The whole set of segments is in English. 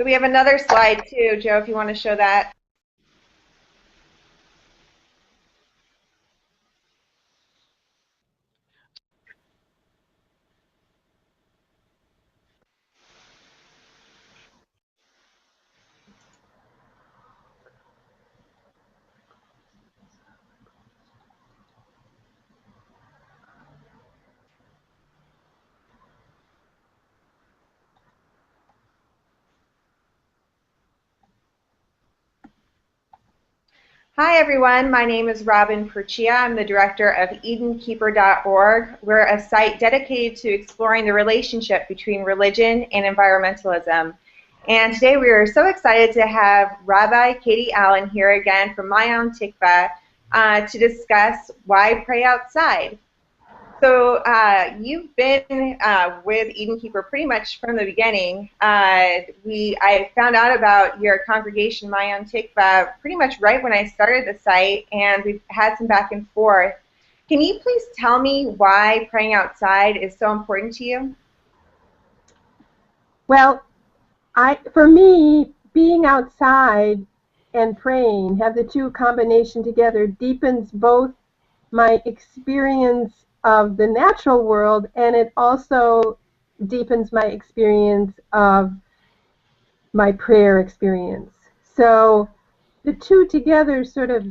So we have another slide too, Joe, if you want to show that. Hi everyone, my name is Robin Perchia. I'm the director of EdenKeeper.org. We're a site dedicated to exploring the relationship between religion and environmentalism. And today we are so excited to have Rabbi Katy Allen here again from Ma'yan Tikvah to discuss why pray outside. So you've been with Eden Keeper pretty much from the beginning. I found out about your congregation, Ma'yan Tikvah, pretty much right when I started the site, and we've had some back and forth. Can you please tell me why praying outside is so important to you? Well, for me, being outside and praying, have the two combination together, deepens both my experience of the natural world, and it also deepens my experience of my prayer experience. So the two together sort of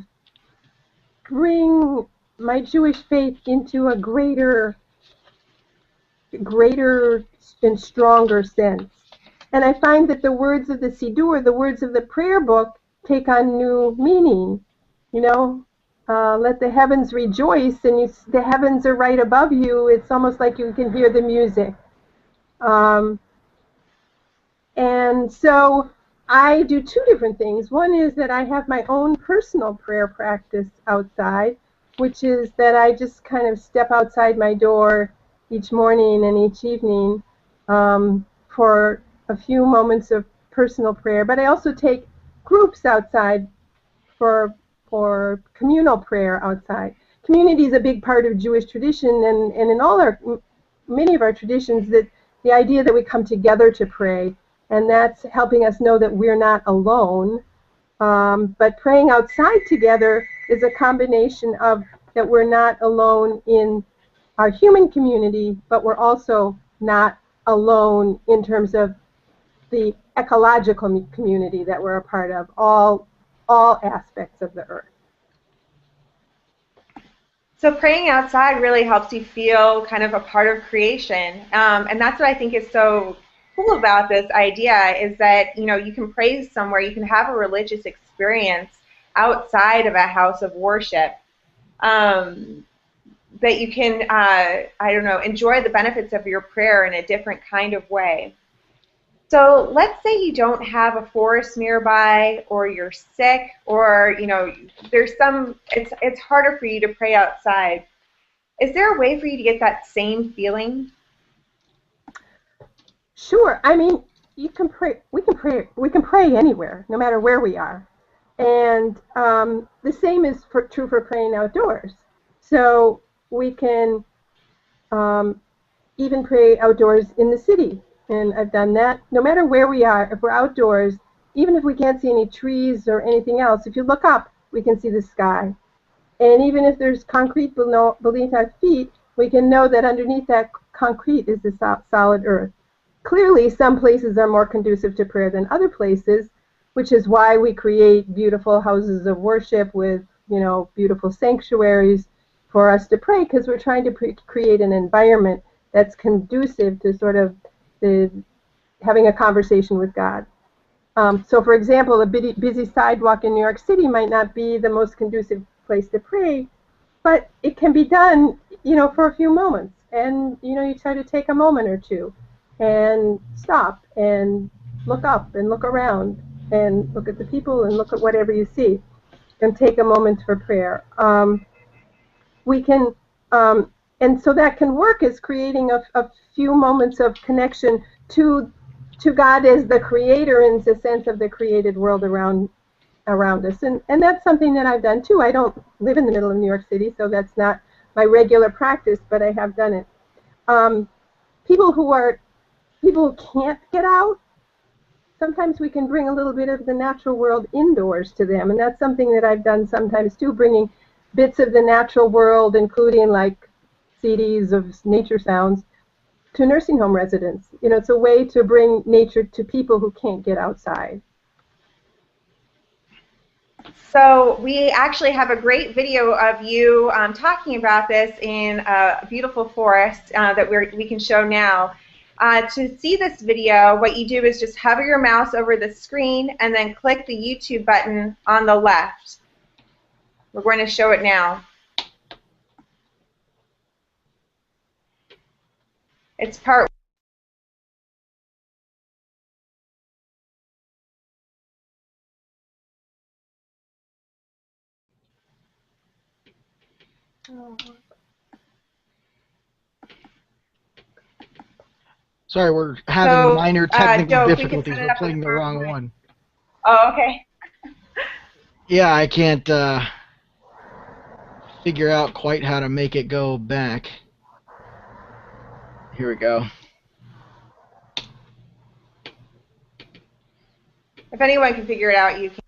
bring my Jewish faith into a greater and stronger sense. And I find that the words of the Siddur, the words of the prayer book, take on new meaning. You know, let the heavens rejoice, and the heavens are right above you. It's almost like you can hear the music. And so I do two different things. One is that I have my own personal prayer practice outside, which is that I just kind of step outside my door each morning and each evening for a few moments of personal prayer. But I also take groups outside for communal prayer outside. Community is a big part of Jewish tradition, and in many of our traditions, that the idea that we come together to pray, and that's helping us know that we're not alone. But praying outside together is a combination of that we're not alone in our human community, but we're also not alone in terms of the ecological community that we're a part of, all aspects of the earth. So praying outside really helps you feel kind of a part of creation, and that's what I think is so cool about this idea, is that you can pray somewhere, you can have a religious experience outside of a house of worship, that you can I don't know, enjoy the benefits of your prayer in a different kind of way. So let's say you don't have a forest nearby, or you're sick, or there's it's harder for you to pray outside. Is there a way for you to get that same feeling? Sure. I mean, you can pray. We can pray anywhere, no matter where we are, and the same is true for praying outdoors. So we can even pray outdoors in the city, and I've done that. No matter where we are, if we're outdoors, even if we can't see any trees or anything else, if you look up, we can see the sky. And even if there's concrete beneath our feet, we can know that underneath that concrete is the solid earth. Clearly, some places are more conducive to prayer than other places, which is why we create beautiful houses of worship with, beautiful sanctuaries for us to pray, because we're trying to create an environment that's conducive to sort of having a conversation with God. So, for example, a busy sidewalk in New York City might not be the most conducive place to pray, but it can be done, for a few moments. And, you try to take a moment or two and stop and look up and look around and look at the people and look at whatever you see and take a moment for prayer. We can, and so that can work as creating a few moments of connection to God as the creator, in the sense of the created world around us. And that's something that I've done too. I don't live in the middle of New York City, so that's not my regular practice, but I have done it. People who can't get out, sometimes we can bring a little bit of the natural world indoors to them, and that's something that I've done sometimes too, bringing bits of the natural world, including like CDs of nature sounds, to nursing home residents. You know, it's a way to bring nature to people who can't get outside. So we actually have a great video of you talking about this in a beautiful forest that we can show now. To see this video, what you do is just hover your mouse over the screen and then click the YouTube button on the left. We're going to show it now. It's part Sorry, we're having minor technical Joe, difficulties. We're playing the wrong one. Oh, okay. Yeah, I can't figure out quite how to make it go back. Here we go. If anyone can figure it out, you can.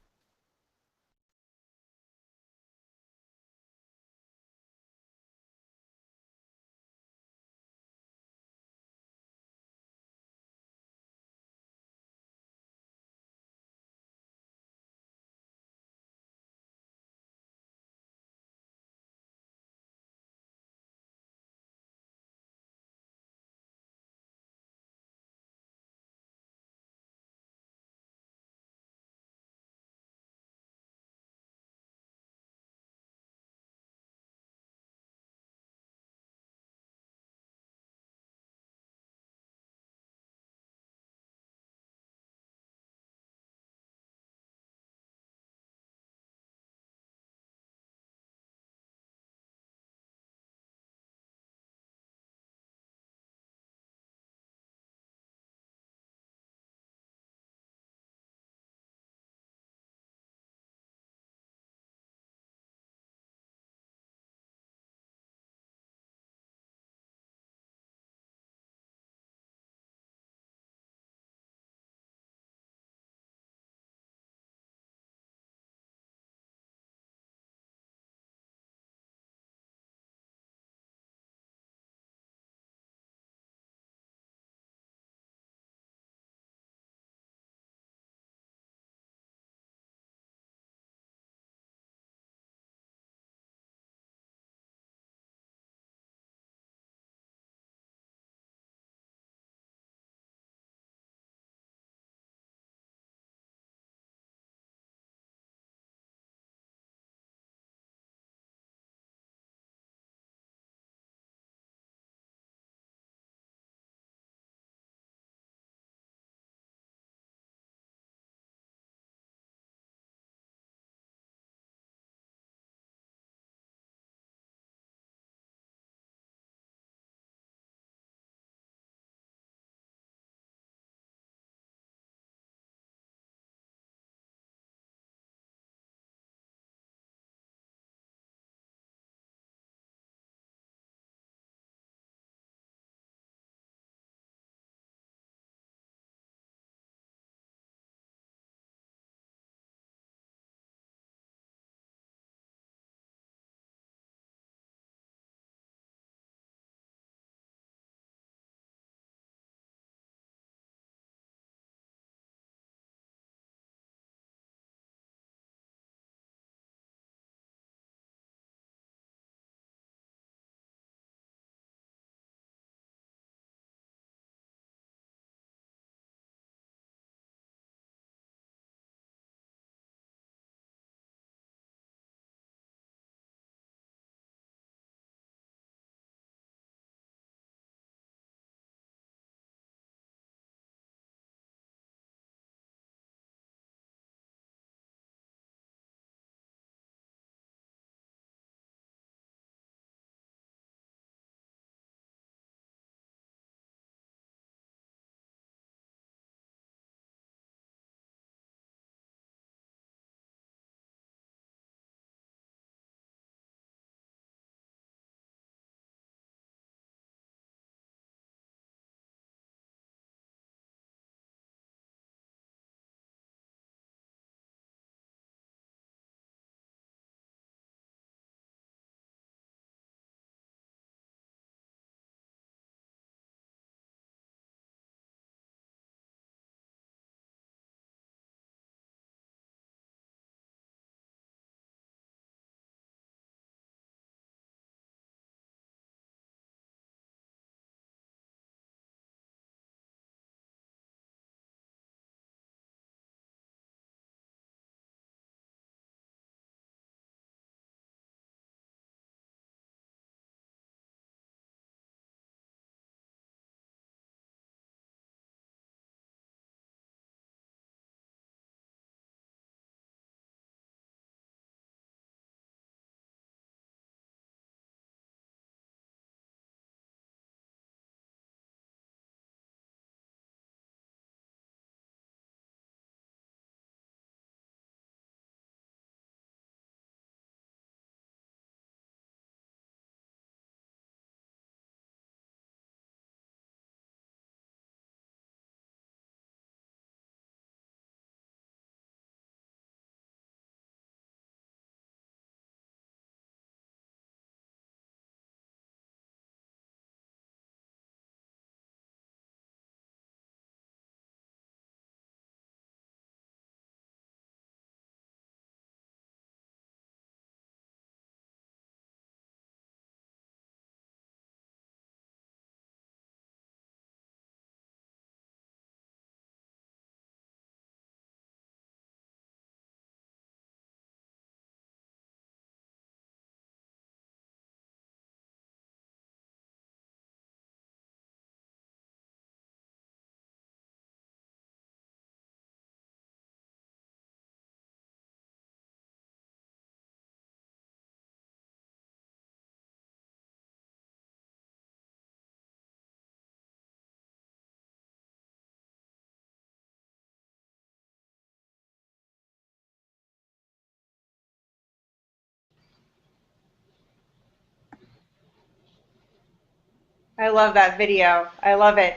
I love that video. I love it.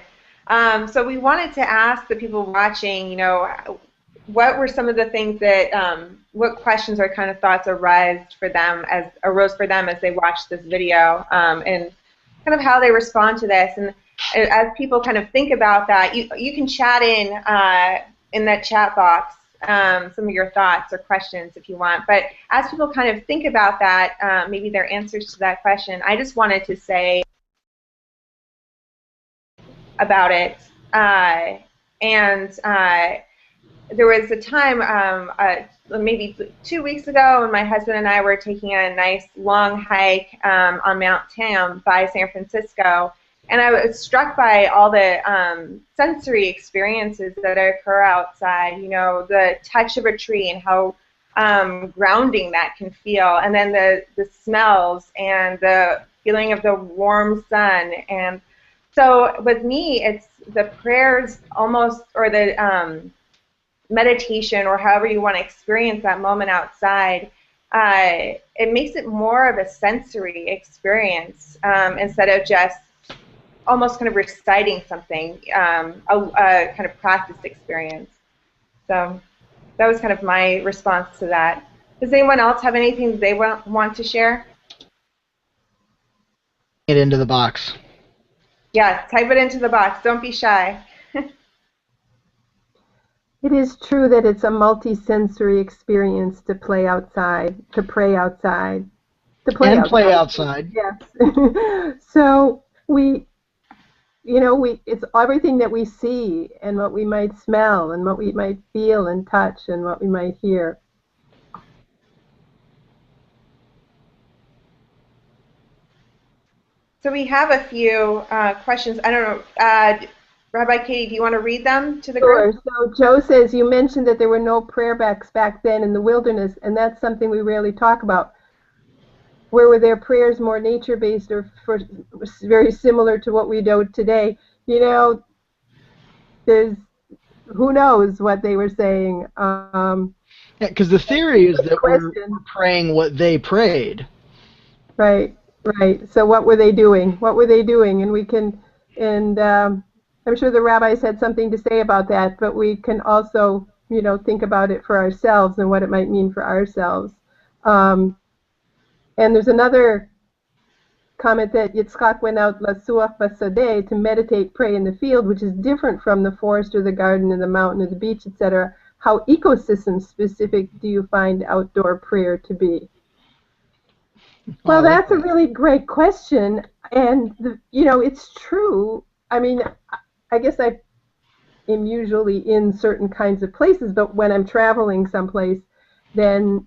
So we wanted to ask the people watching, you know, what were some of the things that, what questions or kind of thoughts arose for them as they watched this video, and kind of how they respond to this. And as people kind of think about that, you can chat in that chat box some of your thoughts or questions if you want. But as people kind of think about that, maybe their answers to that question, I just wanted to say about it. There was a time, maybe 2 weeks ago, when my husband and I were taking a nice long hike on Mount Tam by San Francisco, and I was struck by all the sensory experiences that occur outside. You know, the touch of a tree and how grounding that can feel, and then the smells and the feeling of the warm sun. And so with me, it's the prayers almost, or the meditation, or however you want to experience that moment outside. It makes it more of a sensory experience instead of just almost kind of reciting something, a kind of practiced experience. So that was kind of my response to that. Does anyone else have anything they want to share? It into the box. Yeah, type it into the box. Don't be shy. It is true that it's a multi-sensory experience to play outside, to pray outside, to play outside. Play outside. Yes. So it's everything that we see and what we might smell and what we might feel and touch and what we might hear. So we have a few questions. I don't know, Rabbi Katy, do you want to read them to the group? Sure. So Joe says, you mentioned that there were no prayer books back then in the wilderness, and that's something we rarely talk about. Where were their prayers more nature-based or very similar to what we do today? You know, who knows what they were saying. Yeah, because the theory is that we're praying what they prayed. Right, right. So what were they doing? What were they doing? And I'm sure the rabbis had something to say about that, but we can also, think about it for ourselves and what it might mean for ourselves. And there's another comment that Yitzchak went out lasuach basadeh, to meditate, pray in the field, which is different from the forest or the garden or the mountain or the beach, etc. How ecosystem specific do you find outdoor prayer to be? Well, that's a really great question, and it's true. I mean, I guess I am usually in certain kinds of places, but when I'm traveling someplace, then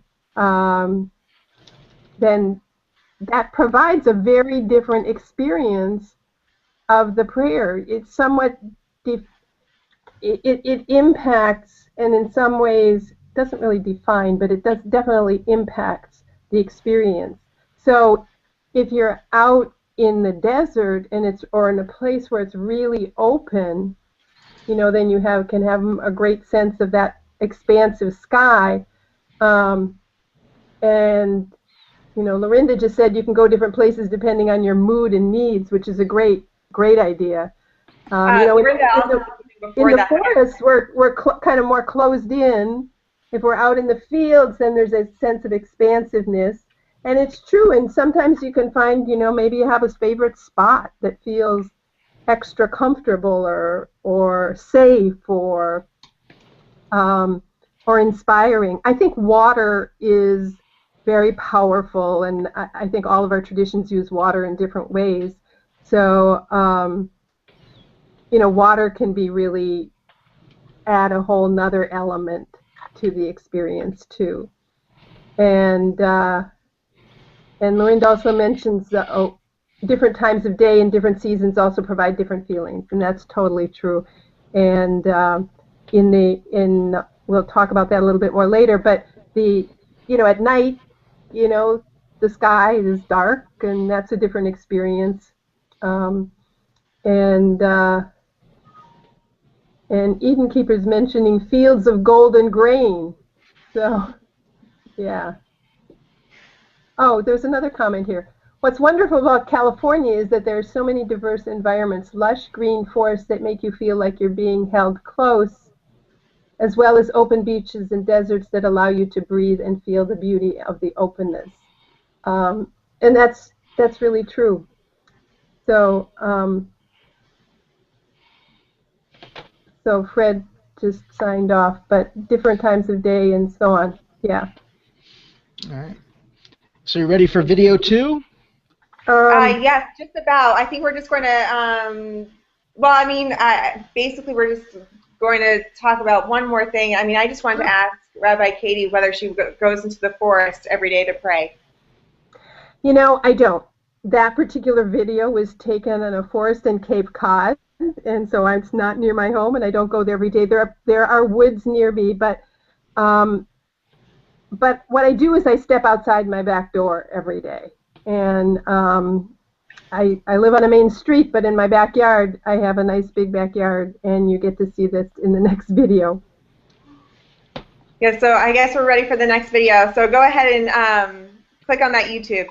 that provides a very different experience of the prayer. It's somewhat it impacts, and in some ways doesn't really define, but it does definitely impacts the experience. So if you're out in the desert or in a place where it's really open, then you can have a great sense of that expansive sky. And Lorinda just said you can go different places depending on your mood and needs, which is a great idea. In the forest, we're kind of more closed in. If we're out in the fields, then there's a sense of expansiveness. And it's true, and sometimes you can find, maybe you have a favorite spot that feels extra comfortable or safe or inspiring. I think water is very powerful, and I think all of our traditions use water in different ways. So, water can be really add a whole nother element to the experience too. And Lorinda also mentions different times of day and different seasons also provide different feelings, and that's totally true. And we'll talk about that a little bit more later. But at night, the sky is dark, and that's a different experience. And Eden Keeper's mentioning fields of golden grain. So, yeah. Oh, there's another comment here. What's wonderful about California is that there are so many diverse environments, lush green forests that make you feel like you're being held close, as well as open beaches and deserts that allow you to breathe and feel the beauty of the openness. And that's really true. So, so Fred just signed off, but different times of day and so on. Yeah. All right. So you ready for video 2? Yes, just about. I think we're just going to, well, I mean, basically we're just going to talk about one more thing. I mean, I just wanted to ask Rabbi Katy whether she goes into the forest every day to pray. You know, I don't. That particular video was taken in a forest in Cape Cod, and so it's not near my home, and I don't go there every day. There are woods near me, um, but what I do is I step outside my back door every day, and I live on a main street, but in my backyard I have a nice big backyard, and you get to see this in the next video. Yeah, so I guess we're ready for the next video. So go ahead and click on that YouTube.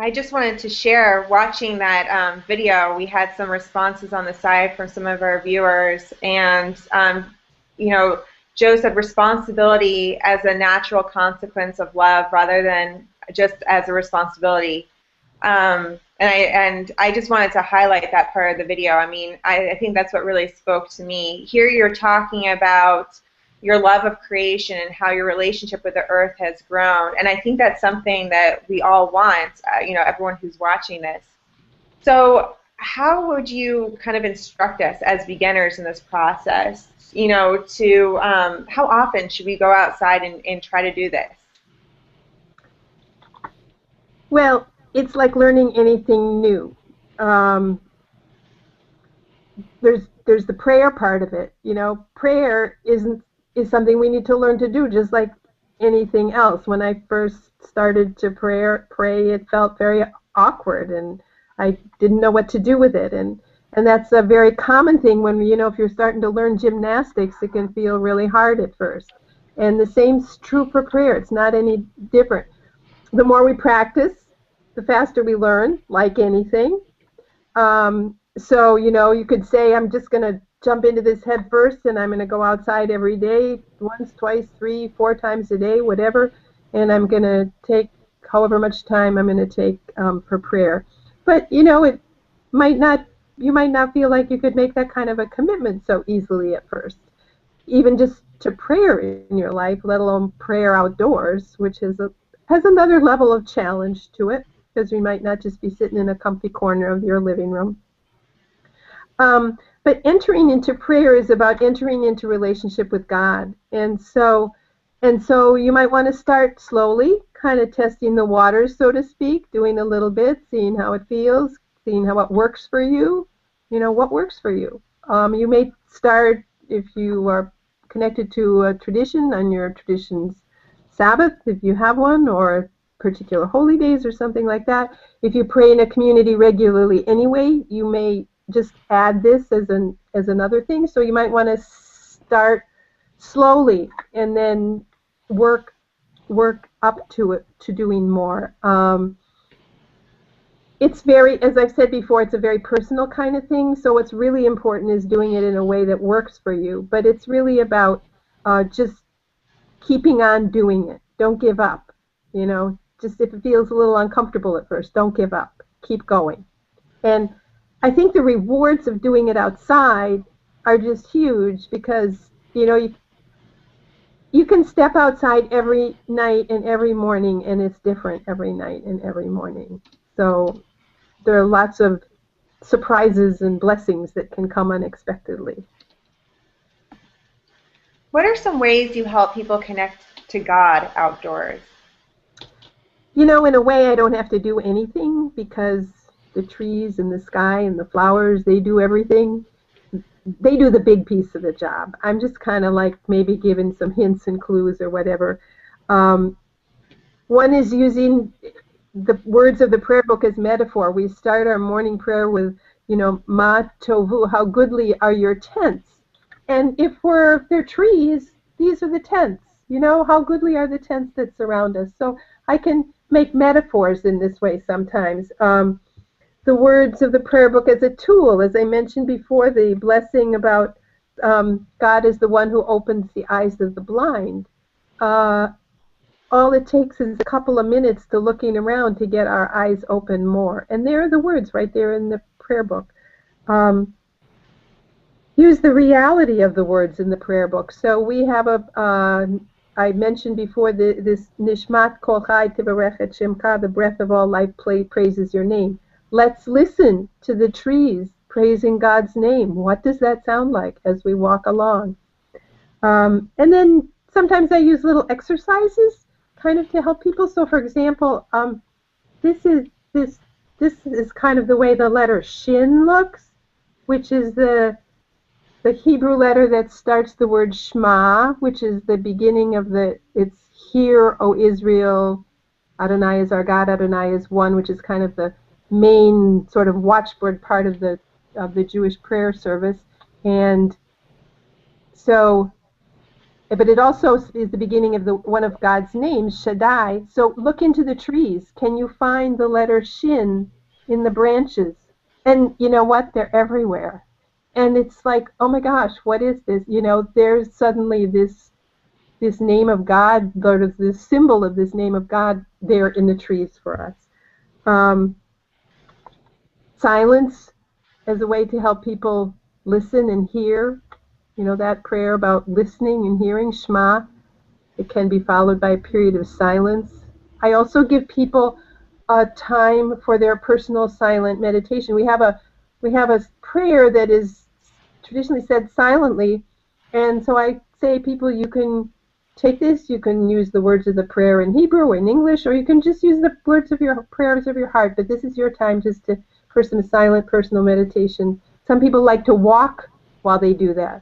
I just wanted to share, watching that video, we had some responses on the side from some of our viewers, and you know, Joe said responsibility as a natural consequence of love rather than just as a responsibility. And I just wanted to highlight that part of the video. I mean, I think that's what really spoke to me. Here you're talking about your love of creation and how your relationship with the earth has grown. And I think that's something that we all want, you know, everyone who's watching this. So how would you kind of instruct us as beginners in this process, you know, to how often should we go outside and try to do this? Well, it's like learning anything new. There's the prayer part of it. You know, prayer is something we need to learn to do, just like anything else. When I first started to pray, it felt very awkward, and I didn't know what to do with it. And that's a very common thing when, you know, if you're starting to learn gymnastics, it can feel really hard at first. And the same's true for prayer. It's not any different. The more we practice, the faster we learn, like anything. So, you know, you could say, I'm just going to jump into this head first, and I'm going to go outside every day, once, twice, 3, 4 times a day, whatever, and I'm going to take however much time I'm going to take for prayer. But, you know, you might not feel like you could make that kind of a commitment so easily at first. Even just to prayer in your life, let alone prayer outdoors, which has another level of challenge to it, because you might not just be sitting in a comfy corner of your living room. But entering into prayer is about entering into relationship with God. And so you might want to start slowly, kind of testing the waters, so to speak, doing a little bit, seeing how it feels, seeing how it works for you. You know, what works for you. You may start, if you are connected to a tradition, on your tradition's Sabbath, if you have one, or particular holy days or something like that. If you pray in a community regularly anyway, you may just add this as another thing. So you might want to start slowly and then work up to it, to doing more. It's very, as I've said before, it's a very personal kind of thing. So what's really important is doing it in a way that works for you. But it's really about just keeping on doing it. Don't give up. You know, just if it feels a little uncomfortable at first, don't give up. Keep going. And I think the rewards of doing it outside are just huge, because, you know, you can step outside every night and every morning, and it's different every night and every morning. So there are lots of surprises and blessings that can come unexpectedly. What are some ways you help people connect to God outdoors? You know, in a way, I don't have to do anything, because the trees and the sky and the flowers, they do everything. They do the big piece of the job. I'm just kind of like maybe giving some hints and clues or whatever. One is using the words of the prayer book as metaphor. We start our morning prayer with, you know, Ma Tovu, how goodly are your tents. And if they're trees, these are the tents. You know, how goodly are the tents that surround us. So I can make metaphors in this way sometimes. The words of the prayer book as a tool, as I mentioned before, the blessing about God is the one who opens the eyes of the blind. All it takes is a couple of minutes to looking around to get our eyes open more. And there are the words right there in the prayer book. Use the reality of the words in the prayer book. So we have I mentioned before this Nishmat Kol Chai Tivarech Et Shemka, the breath of all life praises your name. Let's listen to the trees praising God's name. What does that sound like as we walk along? And then sometimes I use little exercises kind of to help people. So for example, this is kind of the way the letter Shin looks, which is the Hebrew letter that starts the word Shema, which is the beginning of it's Hear, O Israel, Adonai is our God, Adonai is one, which is kind of the main sort of watchword part of the Jewish prayer service. And so but it also is the beginning of one of God's names, Shaddai. So look into the trees. Can you find the letter Shin in the branches? And you know what? They're everywhere. And it's like, oh my gosh, what is this? You know, there's suddenly this name of God, there's this symbol of this name of God there in the trees for us. Silence as a way to help people listen and hear. You know, that prayer about listening and hearing, Shema, it can be followed by a period of silence. I also give people a time for their personal silent meditation. We have a prayer that is traditionally said silently, and so I say, people, you can take this, you can use the words of the prayer in Hebrew or in English, or you can just use the words of your prayers of your heart, but this is your time just for some silent personal meditation. Some people like to walk while they do that.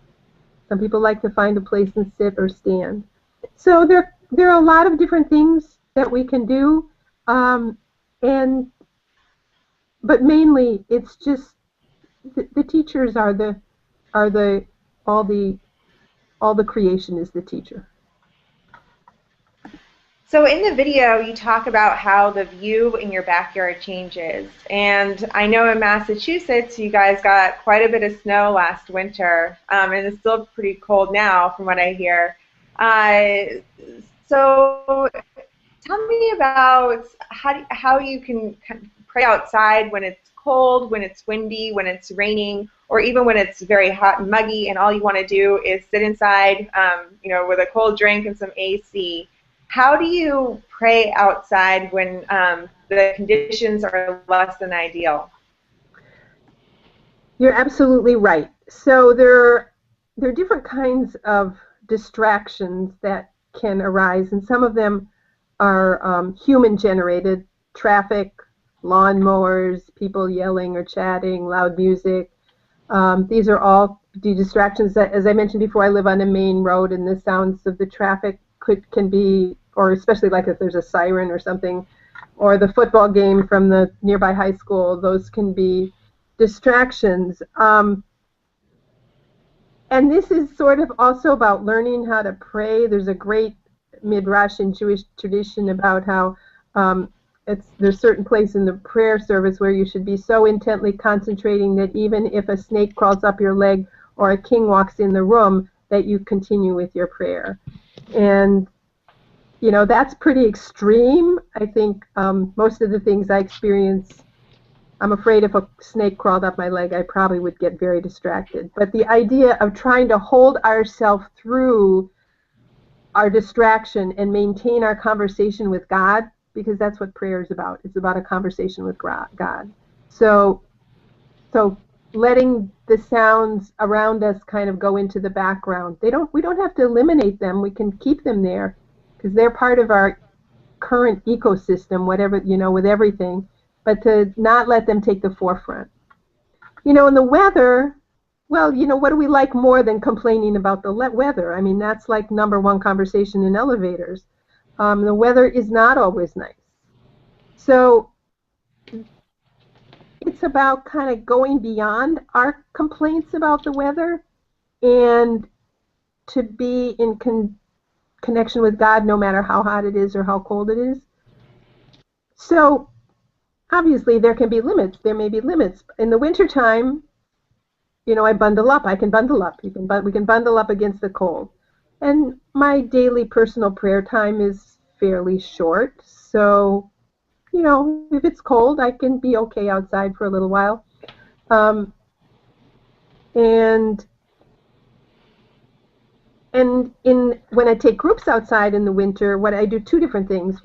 Some people like to find a place and sit or stand. So there are a lot of different things that we can do, but mainly it's just the teachers are all the creation is the teacher. So in the video, you talk about how the view in your backyard changes. And I know in Massachusetts, you guys got quite a bit of snow last winter, and it's still pretty cold now from what I hear. So tell me about how you can pray outside when it's cold, when it's windy, when it's raining, or even when it's very hot and muggy and all you want to do is sit inside, you know, with a cold drink and some AC. How do you pray outside when the conditions are less than ideal? You're absolutely right. So there are different kinds of distractions that can arise, and some of them are human-generated: traffic, lawnmowers, people yelling or chatting, loud music. These are all distractions that, as I mentioned before, I live on a main road, and the sounds of the traffic can be, or especially like if there's a siren or something, or the football game from the nearby high school, those can be distractions. And this is sort of also about learning how to pray. There's a great midrash in Jewish tradition about how there's certain place in the prayer service where you should be so intently concentrating that even if a snake crawls up your leg or a king walks in the room, that you continue with your prayer. And you know, that's pretty extreme. I think most of the things I experience, I'm afraid if a snake crawled up my leg, I probably would get very distracted. But the idea of trying to hold ourselves through our distraction and maintain our conversation with God, because that's what prayer is about. It's about a conversation with God. So letting the sounds around us kind of go into the background. We don't have to eliminate them. We can keep them there because they're part of our current ecosystem, whatever, you know, with everything, but to not let them take the forefront. You know, in the weather, well, you know, what do we like more than complaining about the weather? I mean, that's like #1 conversation in elevators. The weather is not always nice. So it's about kind of going beyond our complaints about the weather and to be in connection with God no matter how hot it is or how cold it is. So obviously there can be limits. There may be limits. In the wintertime, you know, I bundle up. I can bundle up. We can bundle up against the cold. And my daily personal prayer time is fairly short. So, you know, if it's cold, I can be okay outside for a little while. And when I take groups outside in the winter, what I do 2 different things.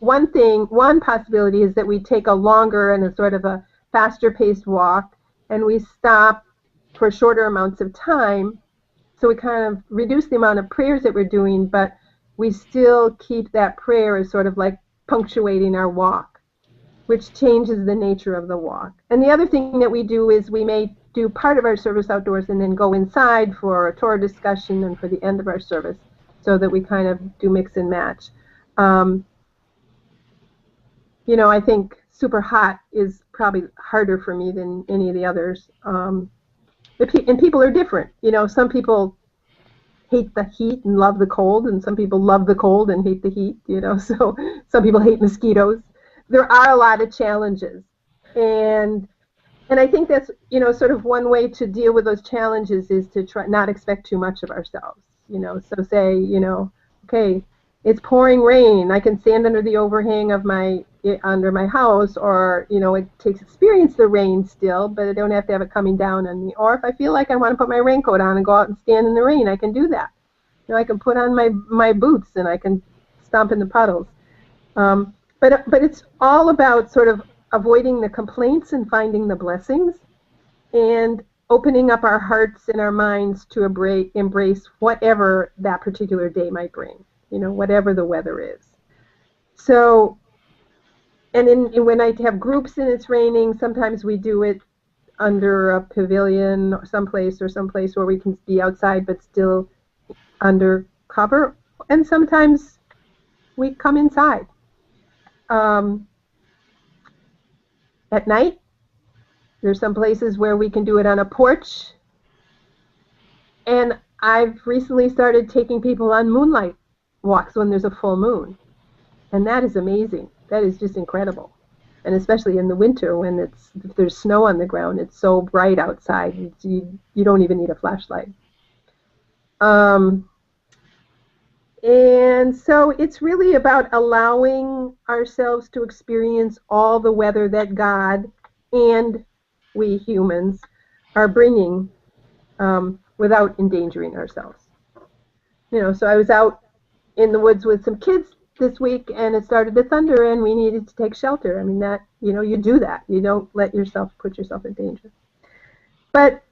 One possibility is that we take a longer and a sort of a faster paced walk, and we stop for shorter amounts of time. So we kind of reduce the amount of prayers that we're doing, but we still keep that prayer as sort of like punctuating our walk, which changes the nature of the walk. And the other thing that we do is we may do part of our service outdoors and then go inside for a Torah discussion and for the end of our service, so that we kind of do mix and match. You know, I think super hot is probably harder for me than any of the others. And people are different. You know, some people hate the heat and love the cold, and some people love the cold and hate the heat, you know, so some people hate mosquitoes. There are a lot of challenges. And I think that's, you know, sort of one way to deal with those challenges is to try not expect too much of ourselves, you know. So say, you know, okay, it's pouring rain. I can stand under the overhang of under my house, or, you know, it takes experience the rain still, but I don't have to have it coming down on me. Or if I feel like I want to put my raincoat on and go out and stand in the rain, I can do that. You know, I can put on my boots and I can stomp in the puddles. But it's all about sort of avoiding the complaints and finding the blessings, and opening up our hearts and our minds to embrace whatever that particular day might bring, you know, whatever the weather is. So, and when I have groups and it's raining, sometimes we do it under a pavilion or someplace where we can be outside but still under cover, and sometimes we come inside. At night, there's some places where we can do it on a porch, and I've recently started taking people on moonlight walks when there's a full moon, and that is amazing. That is just incredible. And especially in the winter when if there's snow on the ground, it's so bright outside, you don't even need a flashlight. And so it's really about allowing ourselves to experience all the weather that God and we humans are bringing, without endangering ourselves. You know, so I was out in the woods with some kids this week, and it started to thunder, and we needed to take shelter. I mean, that, you know, you do that. You don't put yourself in danger. But,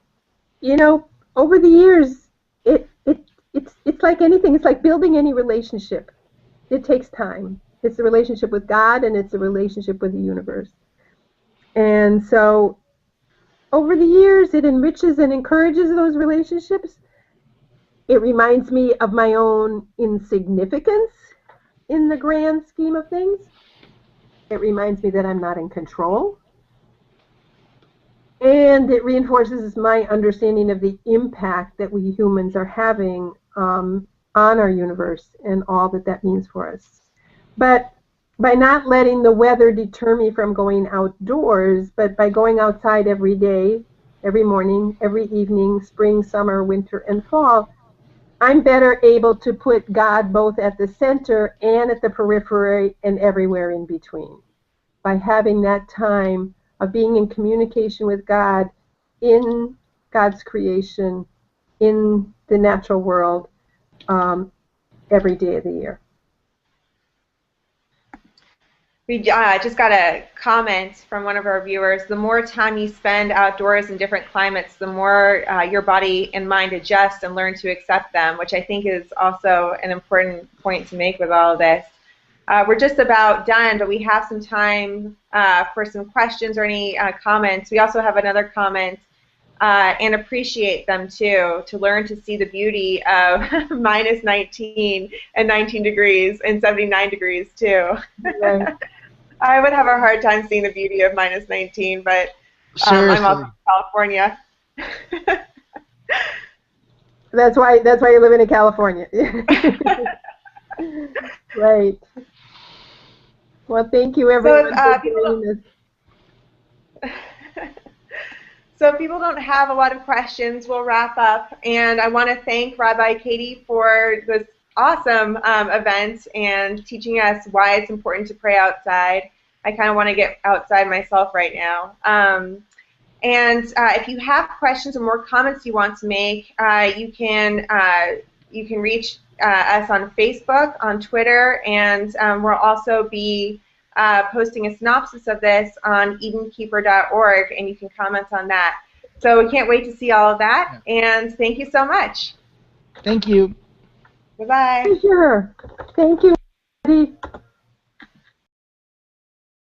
you know, over the years, it's like anything. It's like building any relationship. It takes time. It's a relationship with God, and it's a relationship with the universe. And so over the years, it enriches and encourages those relationships. It reminds me of my own insignificance in the grand scheme of things. It reminds me that I'm not in control. And it reinforces my understanding of the impact that we humans are having on our universe and all that means for us. But by not letting the weather deter me from going outdoors, but by going outside every day, every morning, every evening, spring, summer, winter, and fall, I'm better able to put God both at the center and at the periphery and everywhere in between. By having that time of being in communication with God in God's creation, in the natural world, every day of the year. We just got a comment from one of our viewers. The more time you spend outdoors in different climates, the more your body and mind adjust and learn to accept them, which I think is also an important point to make with all of this. We're just about done, but we have some time for some questions or any comments. We also have another comment, and appreciate them too, to learn to see the beauty of minus 19 and 19 degrees and 79 degrees too. Right. I would have a hard time seeing the beauty of minus 19, but I'm also from California. That's why you're living in California. Right. Well, thank you everyone for joining us. So if people don't have a lot of questions, we'll wrap up. And I want to thank Rabbi Katy for this awesome event and teaching us why it's important to pray outside. I kind of want to get outside myself right now. And if you have questions or more comments you want to make, you can reach us on Facebook, on Twitter, and we'll also be posting a synopsis of this on EdenKeeper.org, and you can comment on that. So we can't wait to see all of that, and thank you so much. Thank you. Bye-bye. Sure. Thank you.